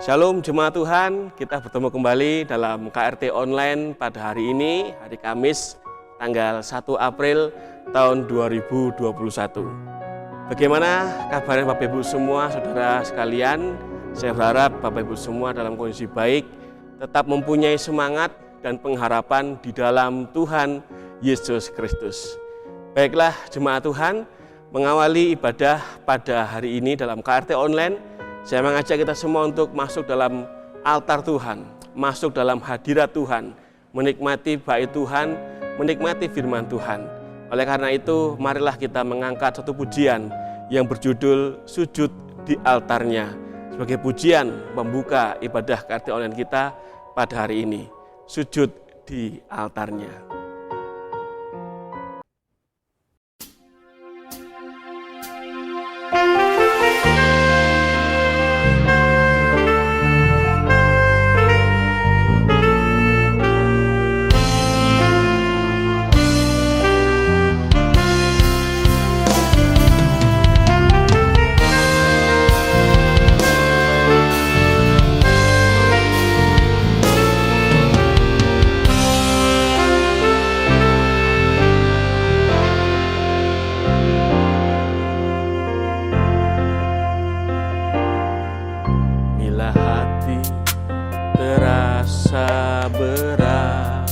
Shalom Jemaat Tuhan, kita bertemu kembali dalam KRT Online pada hari ini, hari Kamis, tanggal 1 April tahun 2021. Bagaimana kabarnya Bapak Ibu semua, saudara sekalian? Saya berharap Bapak Ibu semua dalam kondisi baik, tetap mempunyai semangat dan pengharapan di dalam Tuhan Yesus Kristus. Baiklah Jemaat Tuhan, mengawali ibadah pada hari ini dalam KRT Online, saya mengajak kita semua untuk masuk dalam altar Tuhan, masuk dalam hadirat Tuhan, menikmati bait Tuhan, menikmati firman Tuhan. Oleh karena itu, marilah kita mengangkat satu pujian yang berjudul Sujud di Altarnya, sebagai pujian membuka ibadah KRT Online kita pada hari ini. Sujud di altarnya. Terasa berat,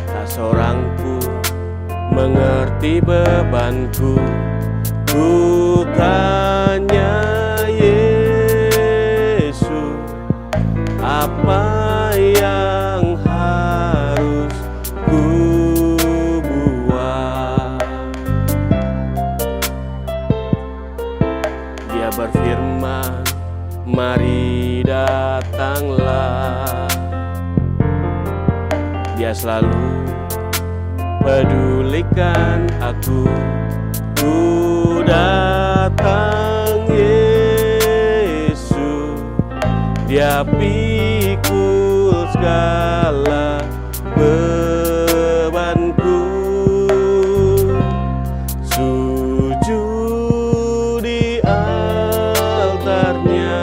tak seorang pun mengerti bebanku. Ku tanya Yesus, apa yang harus ku buat? Dia berfirman, mari datanglah. Dia selalu pedulikan aku. Ku datang Yesus, Dia pikul segala bebanku. Sujud di altarnya,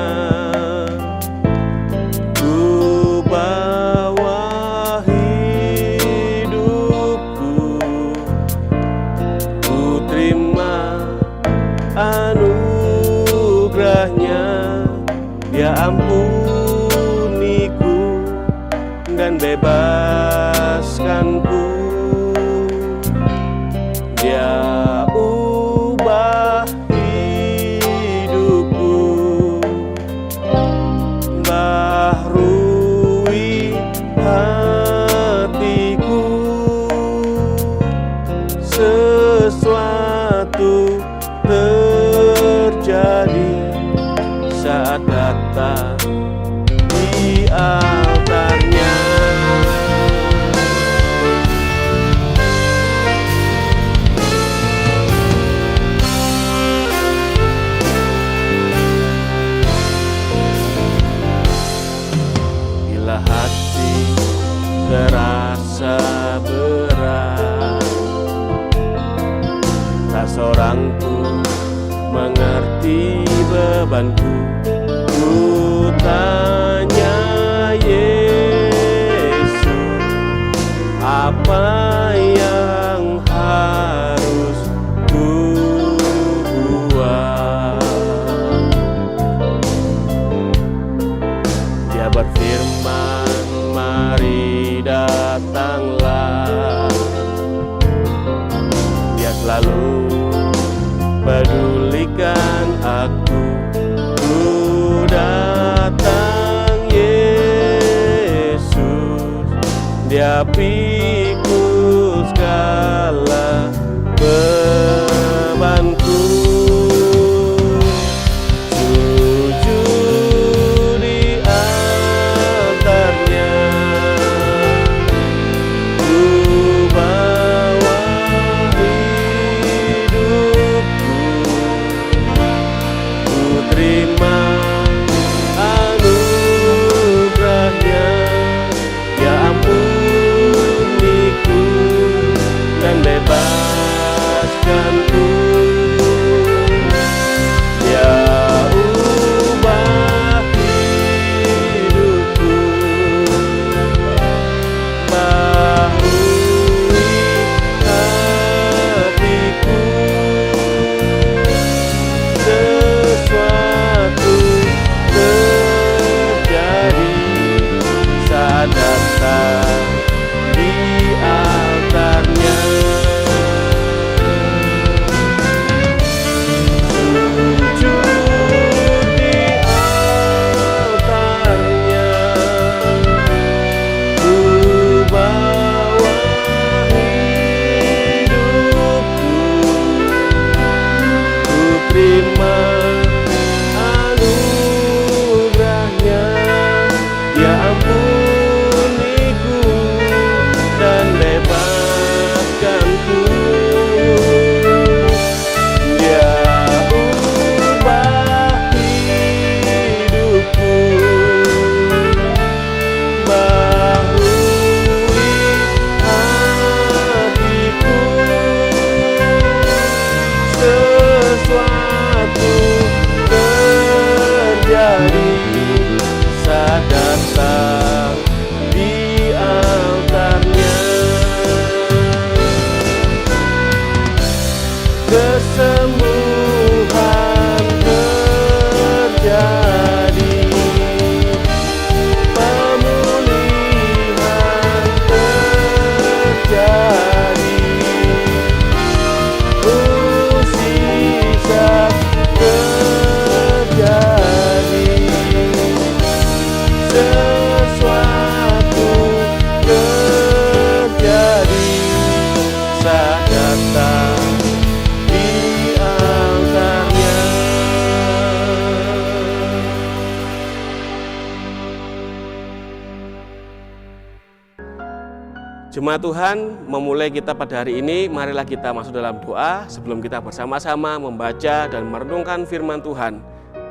anugerahnya Dia ampuniku dan bebaskanku. Dia ubah hidupku, baharui hatiku. Sesuatu terjadi saat datang di altarnya. Bila hati terasa berat, tak seorang pun mengerti bebanku. Ku tanya Yesus, apa yang harus ku buat? Dia berfirman, mari datanglah. Dia selalu pedulikan aku. Ku datang Yesus, Dia pikul segala bebanku. Sujud di altarnya, ku bawa terima anugerahnya, Dia ampuni Jemaat Tuhan, memulai kita pada hari ini, marilah kita masuk dalam doa sebelum kita bersama-sama membaca dan merenungkan firman Tuhan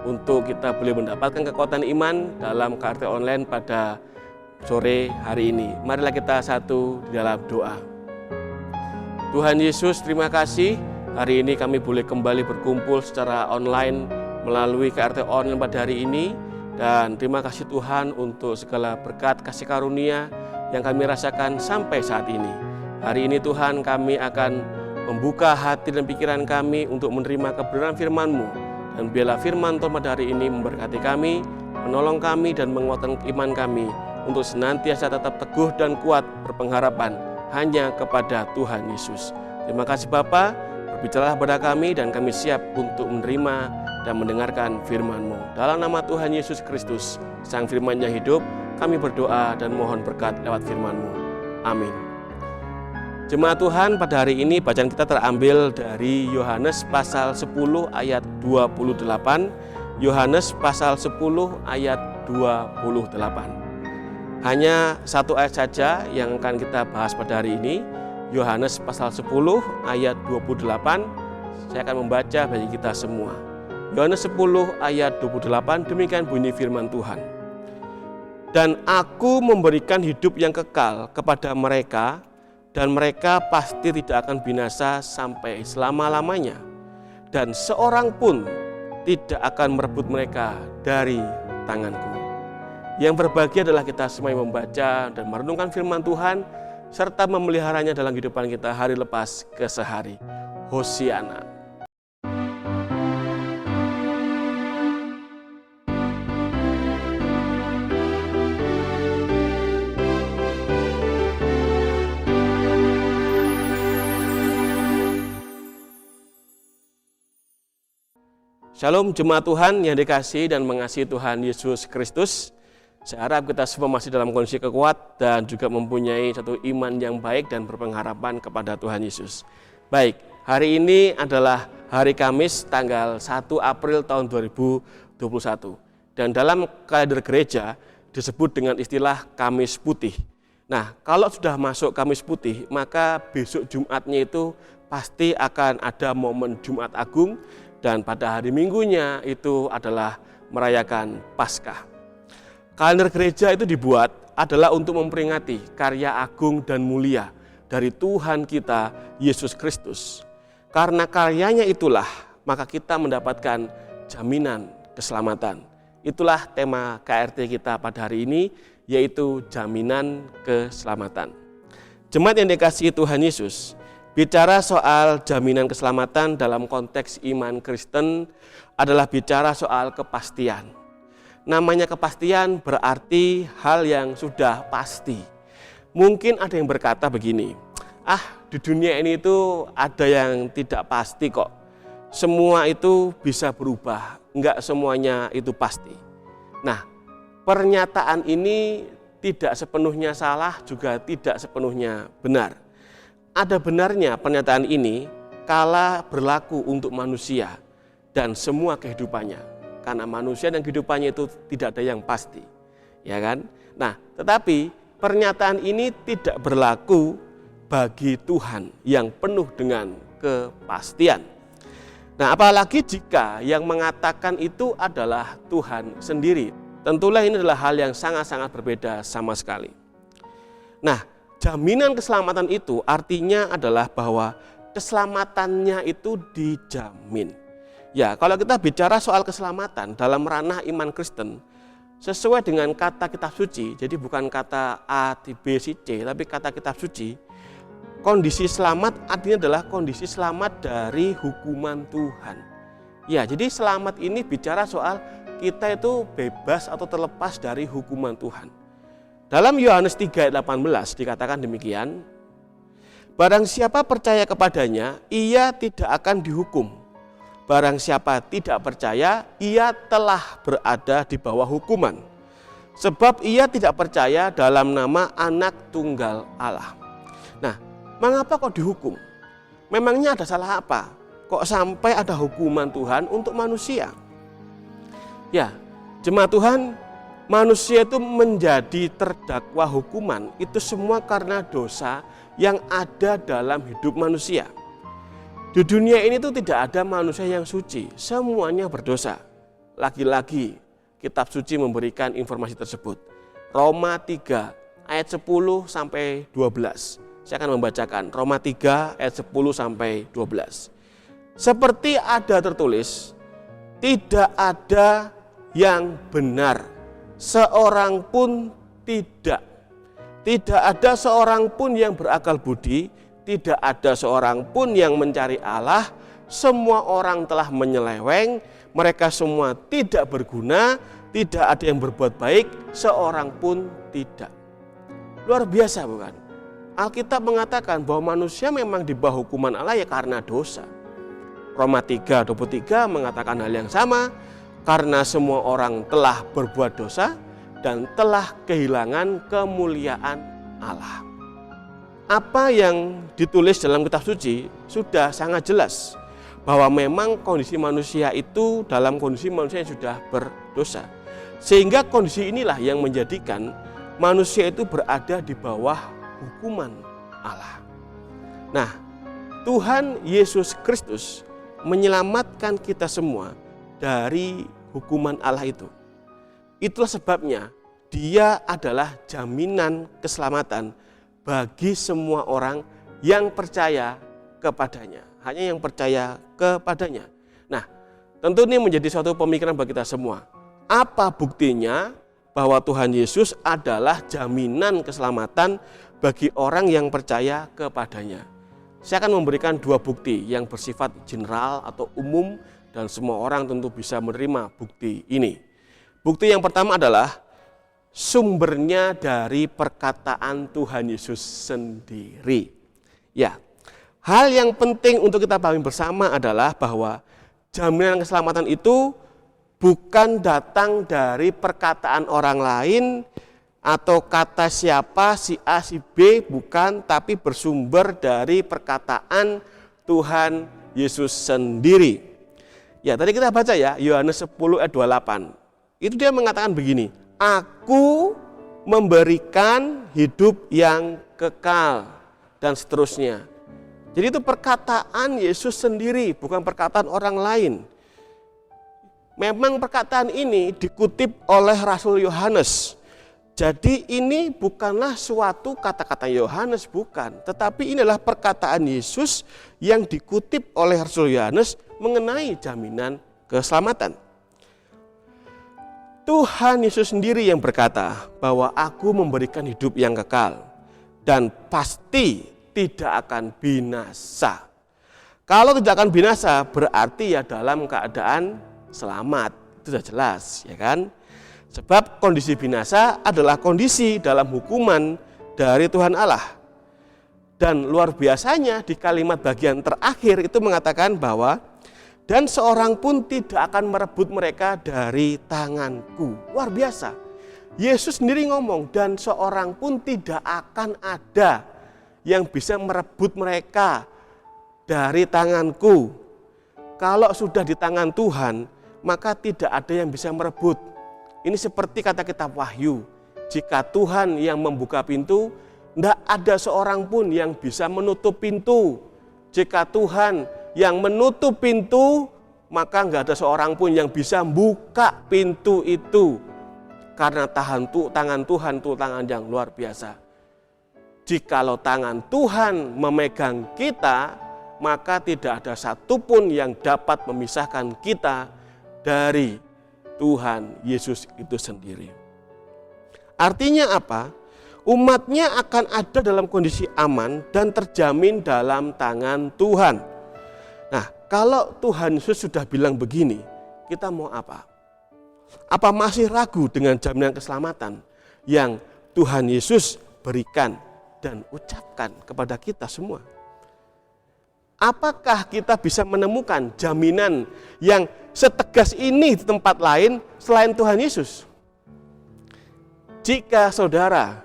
untuk kita boleh mendapatkan kekuatan iman dalam KRT online pada sore hari ini. Marilah kita satu di dalam doa. Tuhan Yesus, terima kasih hari ini kami boleh kembali berkumpul secara online melalui KRT online pada hari ini. Dan terima kasih Tuhan untuk segala berkat kasih karunia yang kami rasakan sampai saat ini. Hari ini Tuhan, kami akan membuka hati dan pikiran kami untuk menerima kebenaran firman-Mu. Dan biarlah firman Tuhan pada hari ini memberkati kami, menolong kami dan menguatkan iman kami untuk senantiasa tetap teguh dan kuat berpengharapan hanya kepada Tuhan Yesus. Terima kasih Bapa, berbicaralah kepada kami dan kami siap untuk menerima dan mendengarkan firman-Mu. Dalam nama Tuhan Yesus Kristus, Sang Firman yang hidup, kami berdoa dan mohon berkat lewat firman-Mu. Amin. Jemaat Tuhan, pada hari ini bacaan kita terambil dari Yohanes pasal 10 ayat 28. Yohanes pasal 10 ayat 28. Hanya satu ayat saja yang akan kita bahas pada hari ini. Yohanes pasal 10 ayat 28. Saya akan membaca bagi kita semua. Yohanes 10 ayat 28, demikian bunyi firman Tuhan. Dan aku memberikan hidup yang kekal kepada mereka, dan mereka pasti tidak akan binasa sampai selama-lamanya. Dan seorang pun tidak akan merebut mereka dari tanganku. Yang berbahagia adalah kita semua yang membaca dan merenungkan firman Tuhan, serta memeliharanya dalam kehidupan kita hari lepas ke sehari. Hosiana. Shalom jemaat Tuhan yang dikasihi dan mengasihi Tuhan Yesus Kristus. Saya harap kita semua masih dalam kondisi kekuat dan juga mempunyai satu iman yang baik dan berpengharapan kepada Tuhan Yesus. Baik, hari ini adalah hari Kamis tanggal 1 April tahun 2021. Dan dalam kalender gereja disebut dengan istilah Kamis Putih. Nah, kalau sudah masuk Kamis Putih, maka besok Jumatnya itu pasti akan ada momen Jumat Agung. Dan pada hari Minggunya itu adalah merayakan Paskah. Kalender gereja itu dibuat adalah untuk memperingati karya agung dan mulia dari Tuhan kita Yesus Kristus. Karena karyanya itulah maka kita mendapatkan jaminan keselamatan. Itulah tema KRT kita pada hari ini, yaitu jaminan keselamatan. Jemaat yang dikasihi Tuhan Yesus, bicara soal jaminan keselamatan dalam konteks iman Kristen adalah bicara soal kepastian. Namanya kepastian berarti hal yang sudah pasti. Mungkin ada yang berkata begini, di dunia ini itu ada yang tidak pasti kok. Semua itu bisa berubah, enggak semuanya itu pasti. Nah, pernyataan ini tidak sepenuhnya salah, juga tidak sepenuhnya benar. Ada benarnya pernyataan ini kala berlaku untuk manusia dan semua kehidupannya. Karena manusia dan kehidupannya itu tidak ada yang pasti. Ya kan? Nah, tetapi pernyataan ini tidak berlaku bagi Tuhan yang penuh dengan kepastian. Nah, apalagi jika yang mengatakan itu adalah Tuhan sendiri. Tentulah ini adalah hal yang sangat-sangat berbeda sama sekali. Nah, jaminan keselamatan itu artinya adalah bahwa keselamatannya itu dijamin. Ya, kalau kita bicara soal keselamatan dalam ranah iman Kristen, sesuai dengan kata kitab suci, jadi bukan kata A, B, C, tapi kata kitab suci, kondisi selamat artinya adalah kondisi selamat dari hukuman Tuhan. Ya, jadi selamat ini bicara soal kita itu bebas atau terlepas dari hukuman Tuhan. Dalam Yohanes 3 ayat 18 dikatakan demikian, barang siapa percaya kepadanya, ia tidak akan dihukum. Barang siapa tidak percaya, ia telah berada di bawah hukuman. Sebab ia tidak percaya dalam nama Anak Tunggal Allah. Nah, mengapa kok dihukum? Memangnya ada salah apa? Kok sampai ada hukuman Tuhan untuk manusia? Ya, jemaat Tuhan, manusia itu menjadi terdakwa hukuman, itu semua karena dosa yang ada dalam hidup manusia. Di dunia ini tuh tidak ada manusia yang suci, semuanya berdosa. Lagi-lagi kitab suci memberikan informasi tersebut. Roma 3 ayat 10 sampai 12. Saya akan membacakan Roma 3 ayat 10 sampai 12. Seperti ada tertulis, tidak ada yang benar, seorang pun tidak. Tidak ada seorang pun yang berakal budi, tidak ada seorang pun yang mencari Allah. Semua orang telah menyeleweng, mereka semua tidak berguna, tidak ada yang berbuat baik, seorang pun tidak. Luar biasa bukan? Alkitab mengatakan bahwa manusia memang di bawah hukuman Allah ya karena dosa. Roma 3:23 mengatakan hal yang sama, karena semua orang telah berbuat dosa dan telah kehilangan kemuliaan Allah. Apa yang ditulis dalam kitab suci sudah sangat jelas bahwa memang kondisi manusia itu dalam kondisi manusia yang sudah berdosa. Sehingga kondisi inilah yang menjadikan manusia itu berada di bawah hukuman Allah. Nah, Tuhan Yesus Kristus menyelamatkan kita semua dari hukuman Allah itu. Itulah sebabnya Dia adalah jaminan keselamatan bagi semua orang yang percaya kepadanya. Hanya yang percaya kepadanya. Nah, tentu ini menjadi suatu pemikiran bagi kita semua. Apa buktinya bahwa Tuhan Yesus adalah jaminan keselamatan bagi orang yang percaya kepadanya? Saya akan memberikan dua bukti yang bersifat general atau umum dan semua orang tentu bisa menerima bukti ini. Bukti yang pertama adalah sumbernya dari perkataan Tuhan Yesus sendiri. Ya, hal yang penting untuk kita pahami bersama adalah bahwa jaminan keselamatan itu bukan datang dari perkataan orang lain atau kata siapa, si A, si B, bukan, tapi bersumber dari perkataan Tuhan Yesus sendiri. Ya, tadi kita baca ya, Yohanes 10 ayat 28. Itu dia mengatakan begini, Aku memberikan hidup yang kekal, dan seterusnya. Jadi itu perkataan Yesus sendiri, bukan perkataan orang lain. Memang perkataan ini dikutip oleh Rasul Yohanes. Jadi ini bukanlah suatu kata-kata Yohanes, bukan. Tetapi inilah perkataan Yesus yang dikutip oleh Rasul Yohanes mengenai jaminan keselamatan. Tuhan Yesus sendiri yang berkata bahwa aku memberikan hidup yang kekal dan pasti tidak akan binasa. Kalau tidak akan binasa berarti ya dalam keadaan selamat. Itu sudah jelas, ya kan? Sebab kondisi binasa adalah kondisi dalam hukuman dari Tuhan Allah. Dan luar biasanya di kalimat bagian terakhir itu mengatakan bahwa dan seorang pun tidak akan merebut mereka dari tanganku. Luar biasa. Yesus sendiri ngomong dan seorang pun tidak akan ada yang bisa merebut mereka dari tanganku. Kalau sudah di tangan Tuhan, maka tidak ada yang bisa merebut. Ini seperti kata kitab Wahyu, jika Tuhan yang membuka pintu, tidak ada seorang pun yang bisa menutup pintu. Jika Tuhan yang menutup pintu, maka tidak ada seorang pun yang bisa buka pintu itu. Karena tangan Tuhan itu tangan yang luar biasa. Jikalau tangan Tuhan memegang kita, maka tidak ada satupun yang dapat memisahkan kita dari Tuhan Yesus itu sendiri. Artinya apa? Umatnya akan ada dalam kondisi aman dan terjamin dalam tangan Tuhan. Nah, kalau Tuhan Yesus sudah bilang begini, kita mau apa? Apa masih ragu dengan jaminan keselamatan yang Tuhan Yesus berikan dan ucapkan kepada kita semua? Apakah kita bisa menemukan jaminan yang setegas ini di tempat lain selain Tuhan Yesus? Jika saudara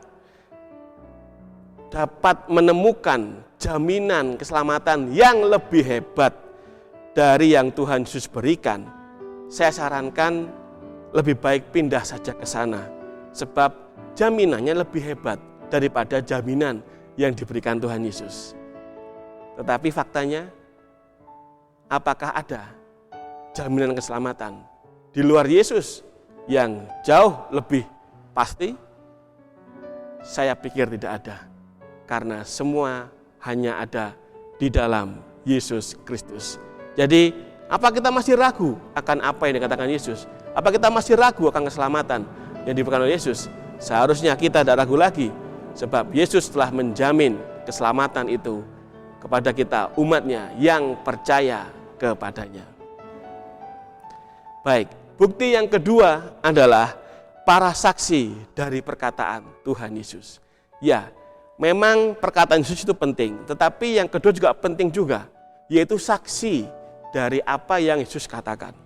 dapat menemukan jaminan keselamatan yang lebih hebat dari yang Tuhan Yesus berikan, saya sarankan lebih baik pindah saja ke sana. Sebab jaminannya lebih hebat daripada jaminan yang diberikan Tuhan Yesus. Tetapi faktanya, apakah ada jaminan keselamatan di luar Yesus yang jauh lebih pasti? Saya pikir tidak ada. Karena semua hanya ada di dalam Yesus Kristus. Jadi, apa kita masih ragu akan apa yang dikatakan Yesus? Apa kita masih ragu akan keselamatan yang diberikan oleh Yesus? Seharusnya kita tidak ragu lagi, sebab Yesus telah menjamin keselamatan itu kepada kita, umatnya yang percaya kepadanya. Baik, bukti yang kedua adalah para saksi dari perkataan Tuhan Yesus. Ya, memang perkataan Yesus itu penting, tetapi yang kedua juga penting juga, yaitu saksi dari apa yang Yesus katakan.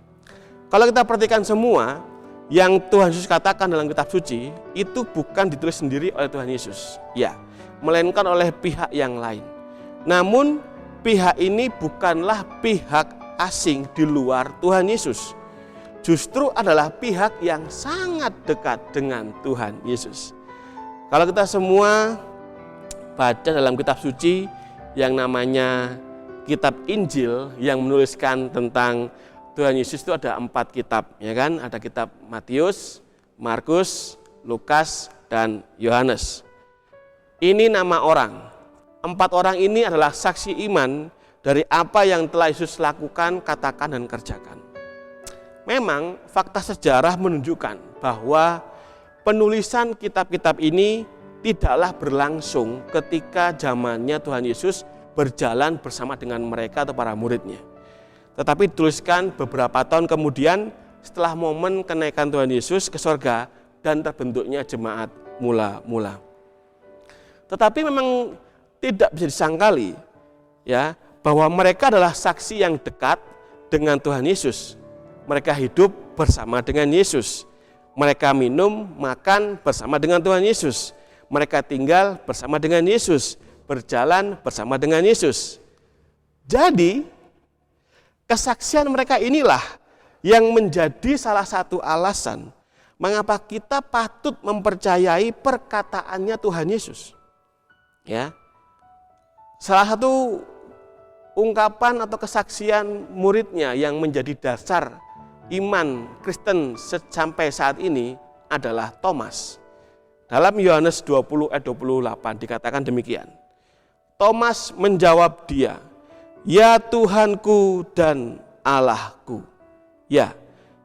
Kalau kita perhatikan semua yang Tuhan Yesus katakan dalam kitab suci, itu bukan ditulis sendiri oleh Tuhan Yesus, ya, melainkan oleh pihak yang lain. Namun pihak ini bukanlah pihak asing di luar Tuhan Yesus. Justru adalah pihak yang sangat dekat dengan Tuhan Yesus. Kalau kita semua baca dalam kitab suci yang namanya kitab Injil yang menuliskan tentang Tuhan Yesus, itu ada 4 kitab, ya kan? Ada kitab Matius, Markus, Lukas, dan Yohanes. Ini nama orang. 4 orang ini adalah saksi iman dari apa yang telah Yesus lakukan, katakan, dan kerjakan. Memang fakta sejarah menunjukkan bahwa penulisan kitab-kitab ini tidaklah berlangsung ketika zamannya Tuhan Yesus berjalan bersama dengan mereka atau para muridnya. Tetapi dituliskan beberapa tahun kemudian setelah momen kenaikan Tuhan Yesus ke sorga dan terbentuknya jemaat mula-mula. Tetapi memang tidak bisa disangkali, ya, bahwa mereka adalah saksi yang dekat dengan Tuhan Yesus. Mereka hidup bersama dengan Yesus. Mereka minum, makan bersama dengan Tuhan Yesus. Mereka tinggal bersama dengan Yesus, berjalan bersama dengan Yesus. Jadi, kesaksian mereka inilah yang menjadi salah satu alasan mengapa kita patut mempercayai perkataannya Tuhan Yesus. Ya. Salah satu ungkapan atau kesaksian muridnya yang menjadi dasar iman Kristen sampai saat ini adalah Thomas. Dalam Yohanes 20 ayat 28 dikatakan demikian. Thomas menjawab dia, "Ya Tuhanku dan Allahku." Ya,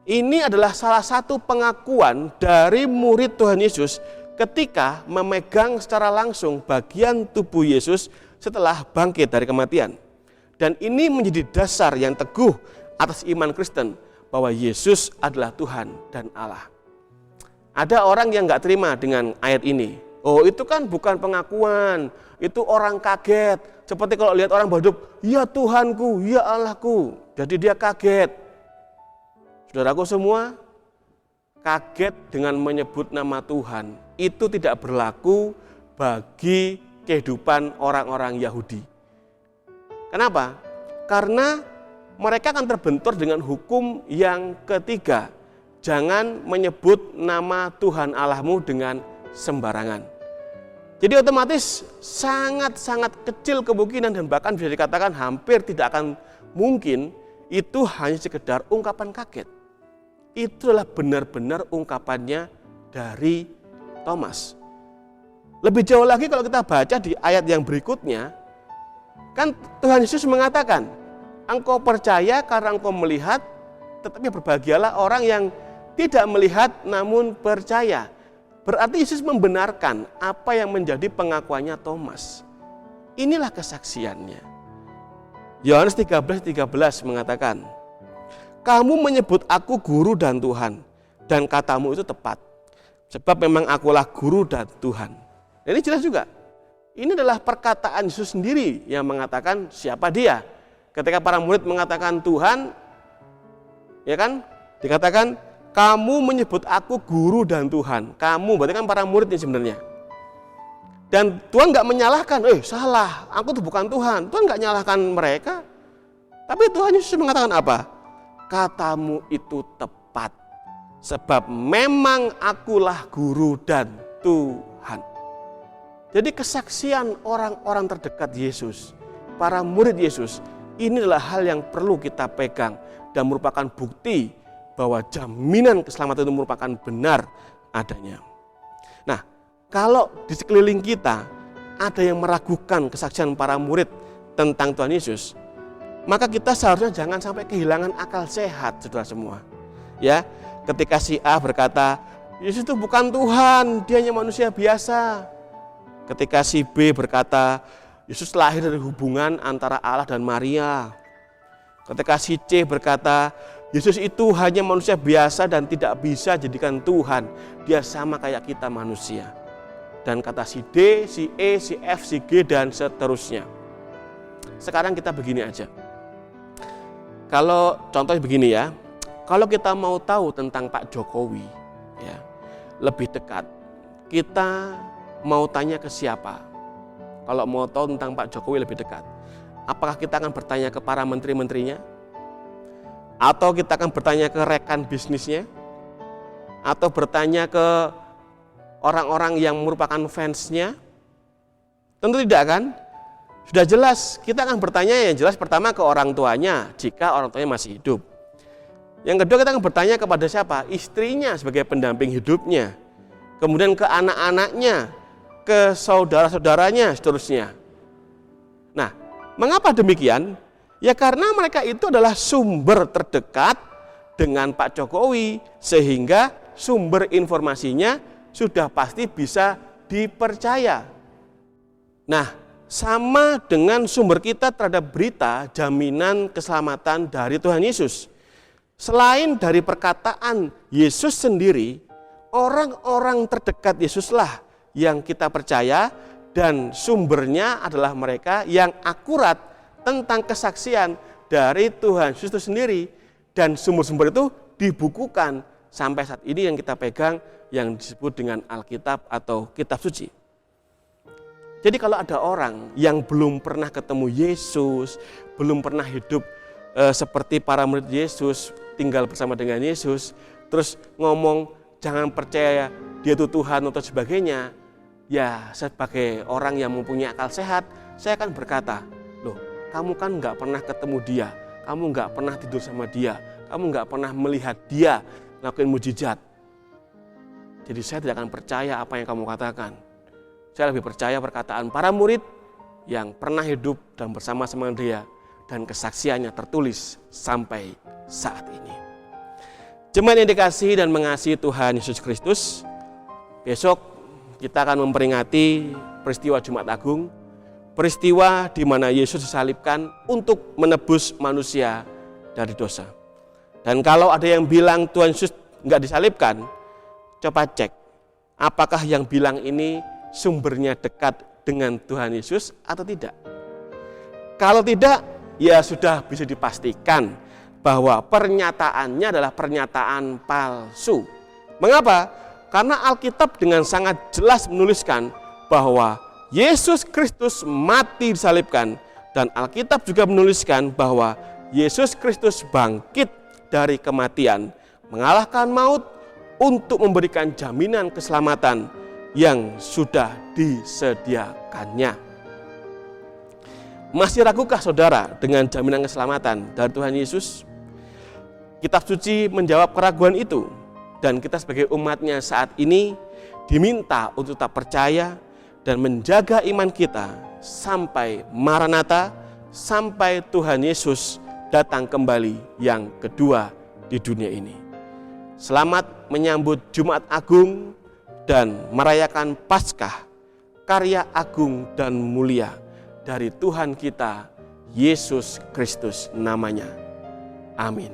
ini adalah salah satu pengakuan dari murid Tuhan Yesus ketika memegang secara langsung bagian tubuh Yesus setelah bangkit dari kematian. Dan ini menjadi dasar yang teguh atas iman Kristen bahwa Yesus adalah Tuhan dan Allah. Ada orang yang nggak terima dengan ayat ini. Oh, itu kan bukan pengakuan, itu orang kaget. Seperti kalau lihat orang berhidup, ya Tuhanku, ya Allahku. Jadi dia kaget. Saudaraku semua, kaget dengan menyebut nama Tuhan itu tidak berlaku bagi kehidupan orang-orang Yahudi. Kenapa? Karena mereka akan terbentur dengan hukum yang ketiga. Jangan menyebut nama Tuhan Allahmu dengan sembarangan. Jadi otomatis sangat-sangat kecil kemungkinan dan bahkan bisa dikatakan hampir tidak akan mungkin itu hanya sekedar ungkapan kaget. Itulah benar-benar ungkapannya dari Thomas. Lebih jauh lagi kalau kita baca di ayat yang berikutnya, kan Tuhan Yesus mengatakan, engkau percaya karena engkau melihat, tetapi berbahagialah orang yang tidak melihat namun percaya. Berarti Yesus membenarkan apa yang menjadi pengakuannya Thomas. Inilah kesaksiannya. Yohanes 13:13 mengatakan, kamu menyebut aku guru dan Tuhan, dan katamu itu tepat. Sebab memang akulah guru dan Tuhan. Ini jelas juga. Ini adalah perkataan Yesus sendiri yang mengatakan siapa dia. Ketika para murid mengatakan Tuhan, ya kan, dikatakan kamu menyebut aku guru dan Tuhan. Kamu berarti kan para murid ini sebenarnya. Dan Tuhan nggak menyalahkan, salah, aku tuh bukan Tuhan. Tuhan nggak nyalahkan mereka. Tapi Tuhan Yesus mengatakan apa? Katamu itu tepat. Sebab memang akulah guru dan Tuhan. Jadi kesaksian orang-orang terdekat Yesus, para murid Yesus, ini adalah hal yang perlu kita pegang dan merupakan bukti bahwa jaminan keselamatan itu merupakan benar adanya. Nah, kalau di sekeliling kita ada yang meragukan kesaksian para murid tentang Tuhan Yesus, maka kita seharusnya jangan sampai kehilangan akal sehat, saudara semua. Ya, ketika si A berkata, Yesus itu bukan Tuhan, dia hanya manusia biasa. Ketika si B berkata, Yesus lahir dari hubungan antara Allah dan Maria. Ketika si C berkata, Yesus itu hanya manusia biasa dan tidak bisa jadikan Tuhan. Dia sama kayak kita manusia. Dan kata si D, si E, si F, si G, dan seterusnya. Sekarang kita begini aja. Kalau contohnya begini ya, kalau kita mau tahu tentang Pak Jokowi, ya, lebih dekat, kita mau tanya ke siapa? Kalau mau tahu tentang Pak Jokowi lebih dekat, apakah kita akan bertanya ke para menteri-menterinya? Atau kita akan bertanya ke rekan bisnisnya? Atau bertanya ke orang-orang yang merupakan fansnya? Tentu tidak kan? Sudah jelas, kita akan bertanya yang jelas pertama ke orang tuanya, jika orang tuanya masih hidup. Yang kedua kita akan bertanya kepada siapa? Istrinya sebagai pendamping hidupnya. Kemudian ke anak-anaknya, ke saudara-saudaranya, seterusnya. Nah, mengapa demikian? Ya karena mereka itu adalah sumber terdekat dengan Pak Jokowi, sehingga sumber informasinya sudah pasti bisa dipercaya. Nah, sama dengan sumber kita terhadap berita jaminan keselamatan dari Tuhan Yesus. Selain dari perkataan Yesus sendiri, orang-orang terdekat Yesuslah yang kita percaya dan sumbernya adalah mereka yang akurat tentang kesaksian dari Tuhan Yesus itu sendiri. Dan sumber-sumber itu dibukukan sampai saat ini yang kita pegang yang disebut dengan Alkitab atau Kitab Suci. Jadi kalau ada orang yang belum pernah ketemu Yesus, belum pernah hidup seperti para murid Yesus, tinggal bersama dengan Yesus, terus ngomong jangan percaya dia itu Tuhan atau sebagainya, ya sebagai orang yang mempunyai akal sehat, saya akan berkata, loh kamu kan nggak pernah ketemu dia, kamu nggak pernah tidur sama dia, kamu nggak pernah melihat dia ngelakuin mujizat. Jadi saya tidak akan percaya apa yang kamu katakan. Saya lebih percaya perkataan para murid yang pernah hidup dan bersama-sama dia dan kesaksiannya tertulis sampai saat ini. Jemaat yang dikasihi dan mengasihi Tuhan Yesus Kristus, besok kita akan memperingati peristiwa Jumat Agung, peristiwa di mana Yesus disalibkan untuk menebus manusia dari dosa. Dan kalau ada yang bilang Tuhan Yesus nggak disalibkan, coba cek apakah yang bilang ini sumbernya dekat dengan Tuhan Yesus atau tidak. Kalau tidak, ya sudah bisa dipastikan bahwa pernyataannya adalah pernyataan palsu. Mengapa? Karena Alkitab dengan sangat jelas menuliskan bahwa Yesus Kristus mati disalibkan, dan Alkitab juga menuliskan bahwa Yesus Kristus bangkit dari kematian, mengalahkan maut untuk memberikan jaminan keselamatan yang sudah disediakannya. Masih ragukah saudara dengan jaminan keselamatan dari Tuhan Yesus? Kitab Suci menjawab keraguan itu, dan kita sebagai umatnya saat ini diminta untuk tetap percaya dan menjaga iman kita sampai Maranatha, sampai Tuhan Yesus datang kembali yang kedua di dunia ini. Selamat menyambut Jumat Agung dan merayakan Paskah, karya agung dan mulia dari Tuhan kita, Yesus Kristus namanya. Amin.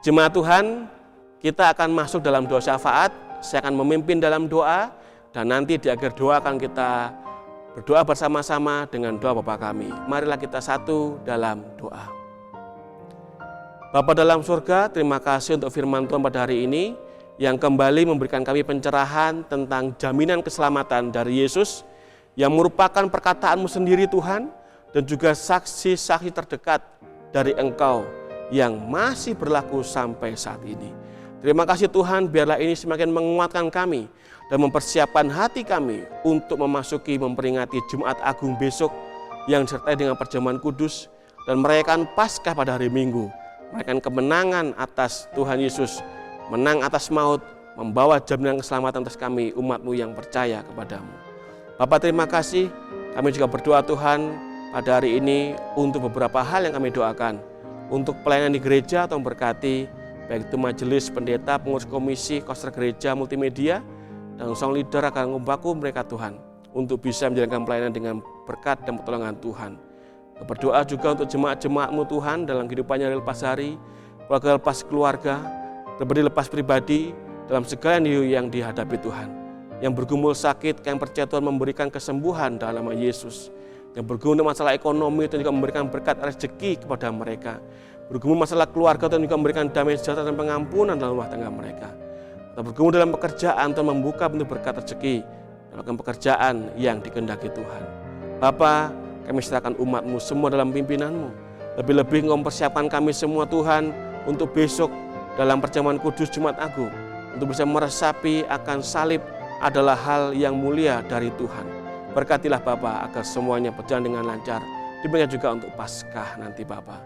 Jemaat Tuhan, kita akan masuk dalam doa syafaat. Saya akan memimpin dalam doa, dan nanti di akhir doa akan kita berdoa bersama-sama dengan doa Bapa kami. Marilah kita satu dalam doa. Bapa dalam surga, terima kasih untuk firman Tuhan pada hari ini yang kembali memberikan kami pencerahan tentang jaminan keselamatan dari Yesus yang merupakan perkataan-Mu sendiri Tuhan, dan juga saksi-saksi terdekat dari Engkau yang masih berlaku sampai saat ini. Terima kasih Tuhan, biarlah ini semakin menguatkan kami dan mempersiapkan hati kami untuk memperingati Jumat Agung besok yang disertai dengan perjamuan kudus dan merayakan Paskah pada hari Minggu, merayakan kemenangan atas Tuhan Yesus, menang atas maut, membawa jaminan keselamatan atas kami, umat-Mu yang percaya kepadamu. Bapak terima kasih, kami juga berdoa Tuhan pada hari ini untuk beberapa hal yang kami doakan, untuk pelayanan di gereja atau berkati, baik itu majelis, pendeta, pengurus komisi, koster gereja, multimedia, dan song leader akan membaku mereka Tuhan, untuk bisa menjalankan pelayanan dengan berkat dan pertolongan Tuhan. Berdoa juga untuk jemaat-jemaat-Mu Tuhan dalam kehidupannya lepas hari, keluarga lepas keluarga, pribadi lepas pribadi, dalam segala yang dihadapi Tuhan. Yang bergumul sakit, yang percaya Tuhan memberikan kesembuhan dalam nama Yesus. Yang bergumul masalah ekonomi, Tuhan juga memberikan berkat rezeki kepada mereka. Bergumul masalah keluarga, Tuhan juga memberikan damai sejahtera dan pengampunan dalam rumah tangga mereka. Atau bergumul dalam pekerjaan, Tuhan membuka pintu berkat rezeki dalam pekerjaan yang dikehendaki Tuhan. Bapa, kami serahkan umat-Mu semua dalam pimpinan-Mu. Lebih-lebih Engkau mempersiapkan kami semua Tuhan untuk besok dalam perjamuan kudus Jumat Agung, untuk bisa meresapi akan salib adalah hal yang mulia dari Tuhan. Berkatilah Bapa agar semuanya berjalan dengan lancar. Demikian juga untuk Paskah nanti Bapa.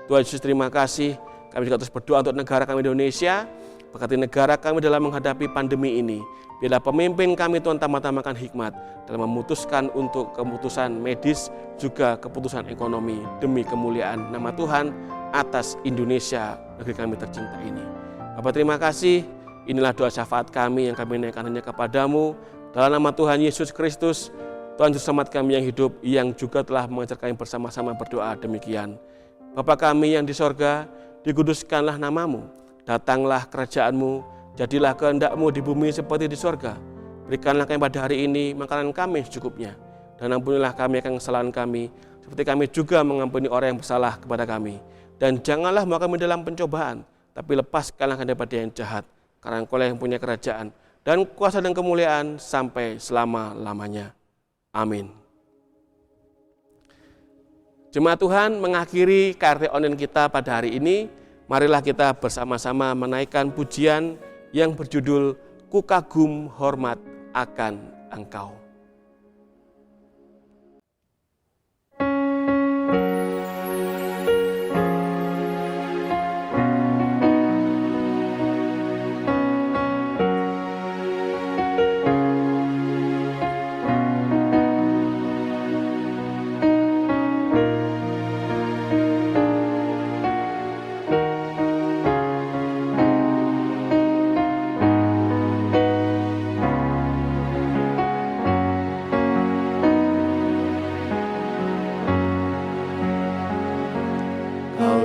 Tuhan Yesus terima kasih. Kami juga terus berdoa untuk negara kami Indonesia. Berkati negara kami dalam menghadapi pandemi ini. Biarlah pemimpin kami Tuhan tambah-tambahkan hikmat dalam memutuskan untuk keputusan medis, juga keputusan ekonomi demi kemuliaan nama Tuhan atas Indonesia, negeri kami tercinta ini. Bapak terima kasih, inilah doa syafaat kami yang kami naikkan hanya kepadamu, dalam nama Tuhan Yesus Kristus, Tuhan Juru Selamat kami yang hidup, yang juga telah mengajar kami bersama-sama berdoa demikian. Bapa kami yang di sorga, dikuduskanlah namamu, datanglah kerajaan-Mu, jadilah kehendak-Mu di bumi seperti di sorga. Berikanlah kami pada hari ini makanan kami secukupnya, dan ampunilah kami akan kesalahan kami, seperti kami juga mengampuni orang yang bersalah kepada kami. Dan janganlah membawa kami dalam pencobaan, tapi lepaskanlah kami daripada yang jahat, karena Engkau yang punya kerajaan, dan kuasa dan kemuliaan sampai selama-lamanya. Amin. Jemaat Tuhan, mengakhiri KRT online kita pada hari ini, marilah kita bersama-sama menaikkan pujian yang berjudul Ku Kagum Hormat Akan Engkau.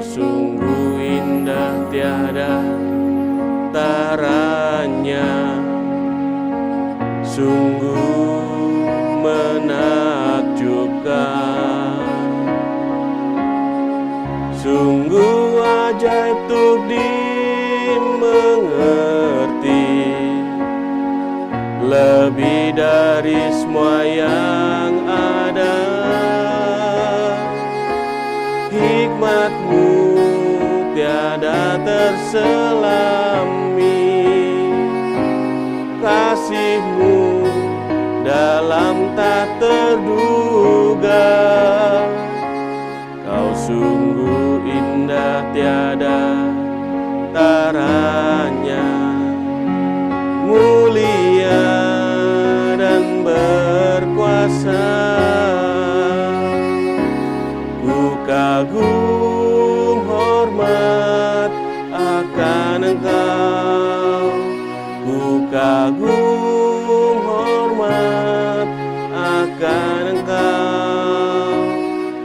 Sungguh indah tiada taranya, sungguh menakjubkan, sungguh ajaib untuk dimengerti, lebih dari semua yang ada. Hikmat-Mu tiada terselami, kasih-Mu dalam tak terduga. Kau sungguh indah tiada taranya, mulia dan berkuasa. Kagum hormat akan Engkau, ku kagum hormat akan Engkau.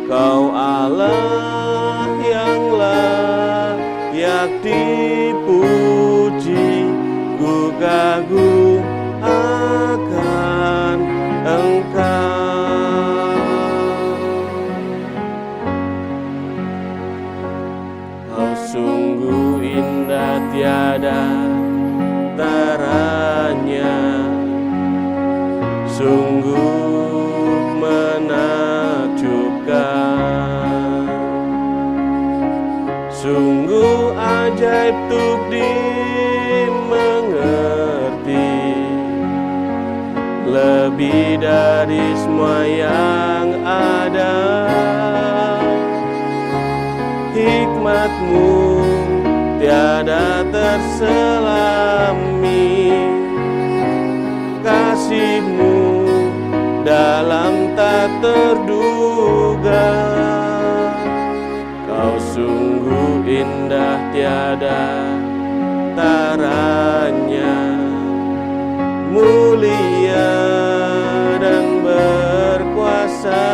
Kau Allah yang layak dipuji, ku kagum akan Engkau. sungguh ajaib tuk dimengerti, lebih dari semua yang ada. Hikmat-Mu tiada terselami, kasih-Mu dalam tak terduga. Kau sungguh indah tiada taranya, mulia dan berkuasa.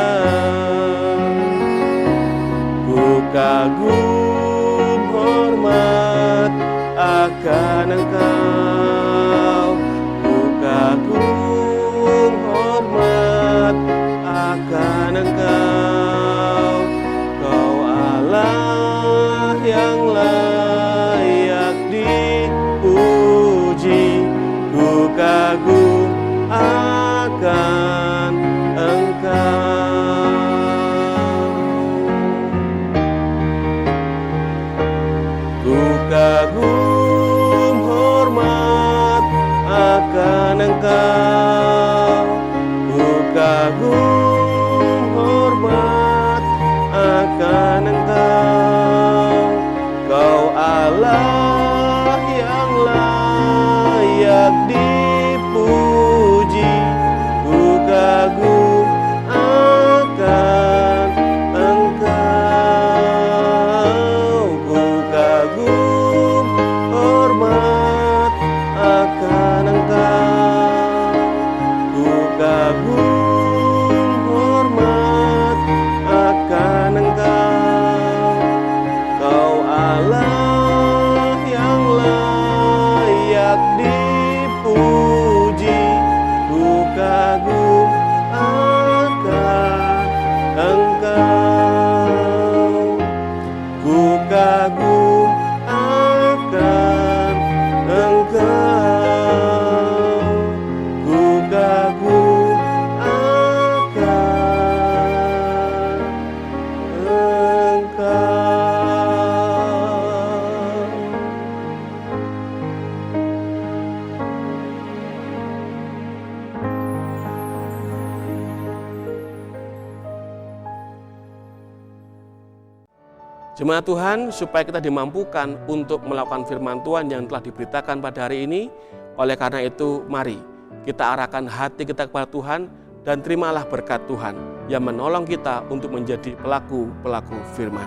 Ku kagum hormat akan Engkau, ku kagum hormat akan Engkau. Kau Allah yang layak dipuji, ku kagum akan Engkau. Ku kagum hormat akan Engkau, ku kagum hormat akan Engkau. Kau Allah yang layak dipuji, ku kagum akan Engkau. Ku kagum hormat akan Engkau, ku kagum hormat akan Engkau. Kau Allah yang layak dipuji, ku kagum akan Engkau. Ku kagum akan Engkau, ku kagum akan Engkau. Jemaat Tuhan, supaya kita dimampukan untuk melakukan firman Tuhan yang telah diberitakan pada hari ini. Oleh karena itu, mari kita arahkan hati kita kepada Tuhan dan terimalah berkat Tuhan yang menolong kita untuk menjadi pelaku-pelaku firman.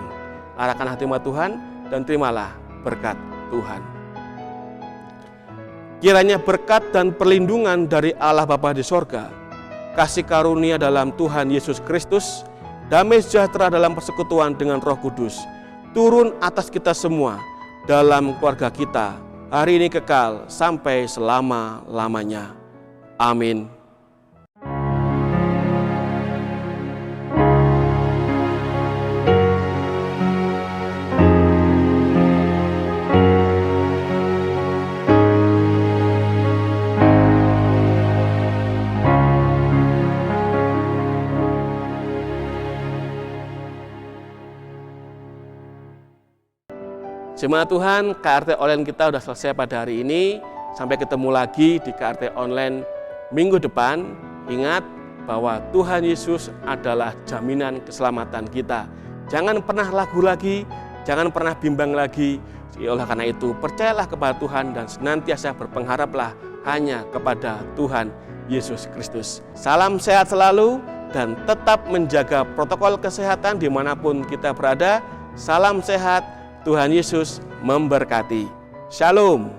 Arahkan hati Tuhan dan terimalah berkat Tuhan. Kiranya berkat dan perlindungan dari Allah Bapa di sorga, kasih karunia dalam Tuhan Yesus Kristus, damai sejahtera dalam persekutuan dengan Roh Kudus, turun atas kita semua dalam keluarga kita, hari ini kekal sampai selama-lamanya. Amin. Jemaat Tuhan, KRT online kita sudah selesai pada hari ini. Sampai ketemu lagi di KRT online minggu depan. Ingat bahwa Tuhan Yesus adalah jaminan keselamatan kita. Jangan pernah ragu lagi, jangan pernah bimbang lagi. Oleh karena itu, percayalah kepada Tuhan dan senantiasa berpengharaplah hanya kepada Tuhan Yesus Kristus. Salam sehat selalu dan tetap menjaga protokol kesehatan dimanapun kita berada. Salam sehat. Tuhan Yesus memberkati. Shalom.